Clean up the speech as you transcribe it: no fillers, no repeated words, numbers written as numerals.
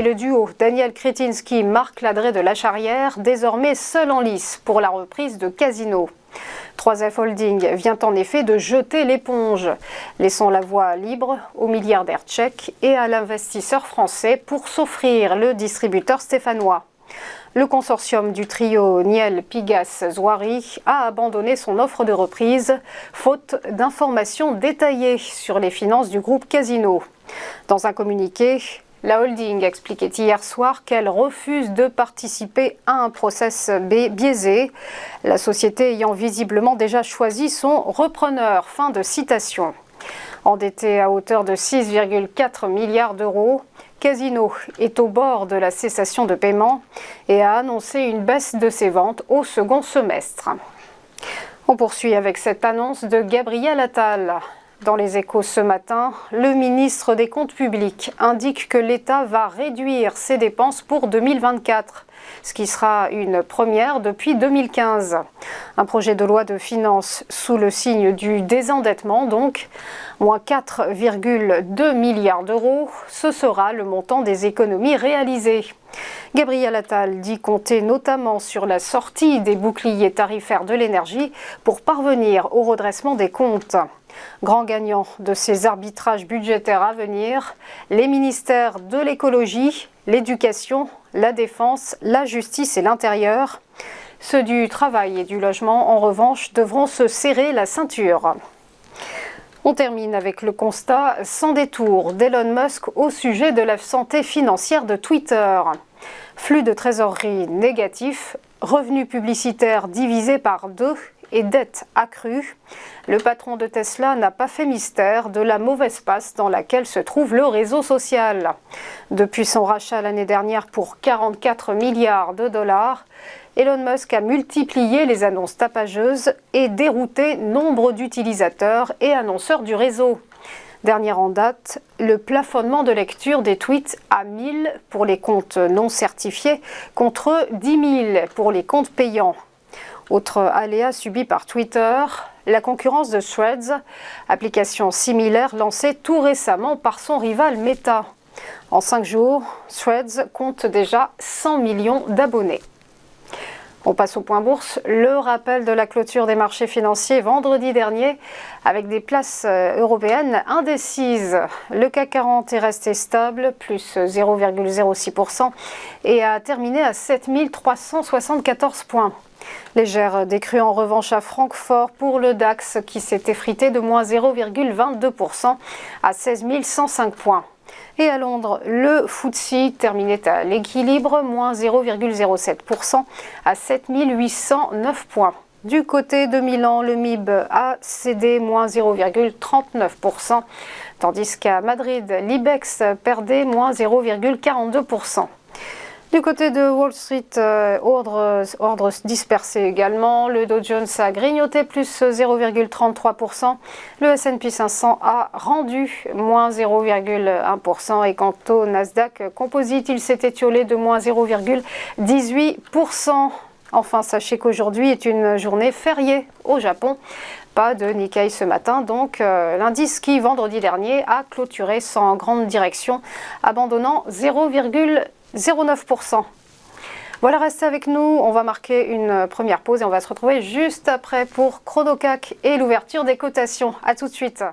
le duo Daniel Kretinsky-Marc Ladré de la Charrière, désormais seul en lice pour la reprise de Casino. 3F Holding vient en effet de jeter l'éponge, laissant la voie libre au milliardaire tchèque et à l'investisseur français pour s'offrir le distributeur stéphanois. Le consortium du trio Niel-Pigas-Zouari a abandonné son offre de reprise, faute d'informations détaillées sur les finances du groupe Casino. Dans un communiqué, la holding expliquait hier soir qu'elle refuse de participer à un process biaisé, la société ayant visiblement déjà choisi son repreneur. Fin de citation. Endetté à hauteur de 6,4 milliards d'euros, Casino est au bord de la cessation de paiement et a annoncé une baisse de ses ventes au second semestre. On poursuit avec cette annonce de Gabriel Attal. Dans les Échos ce matin, le ministre des Comptes publics indique que l'État va réduire ses dépenses pour 2024, ce qui sera une première depuis 2015. Un projet de loi de finances sous le signe du désendettement, donc, moins 4,2 milliards d'euros, ce sera le montant des économies réalisées. Gabriel Attal dit compter notamment sur la sortie des boucliers tarifaires de l'énergie pour parvenir au redressement des comptes. Grand gagnant de ces arbitrages budgétaires à venir, les ministères de l'écologie, l'éducation, la défense, la justice et l'intérieur. Ceux du travail et du logement, en revanche, devront se serrer la ceinture. On termine avec le constat sans détour d'Elon Musk au sujet de la santé financière de Twitter. Flux de trésorerie négatif, revenus publicitaires divisés par 2 et dette accrue. Le patron de Tesla n'a pas fait mystère de la mauvaise passe dans laquelle se trouve le réseau social. Depuis son rachat l'année dernière pour 44 milliards de dollars, Elon Musk a multiplié les annonces tapageuses et dérouté nombre d'utilisateurs et annonceurs du réseau. Dernier en date, le plafonnement de lecture des tweets à 1000 pour les comptes non certifiés contre 10 000 pour les comptes payants. Autre aléa subi par Twitter, la concurrence de Threads, application similaire lancée tout récemment par son rival Meta. En 5 jours, Threads compte déjà 100 millions d'abonnés. On passe au point bourse, le rappel de la clôture des marchés financiers vendredi dernier avec des places européennes indécises. Le CAC 40 est resté stable, plus 0,06% et a terminé à 7 374 points. Légère décrue en revanche à Francfort pour le DAX qui s'est effrité de moins 0,22% à 16 105 points. Et à Londres, le FTSE terminait à l'équilibre, moins 0,07% à 7 809 points. Du côté de Milan, le MIB a cédé moins 0,39%, tandis qu'à Madrid, l'IBEX perdait moins 0,42%. Du côté de Wall Street, ordre dispersé également. Le Dow Jones a grignoté plus 0,33%. Le S&P 500 a rendu moins 0,1%. Et quant au Nasdaq Composite, il s'est étiolé de moins 0,18%. Enfin, sachez qu'aujourd'hui est une journée fériée au Japon. Pas de Nikkei ce matin, donc l'indice qui, vendredi dernier, a clôturé sans grande direction, abandonnant 0,09%. Voilà, restez avec nous, on va marquer une première pause et on va se retrouver juste après pour ChronoCAC et l'ouverture des cotations. A tout de suite.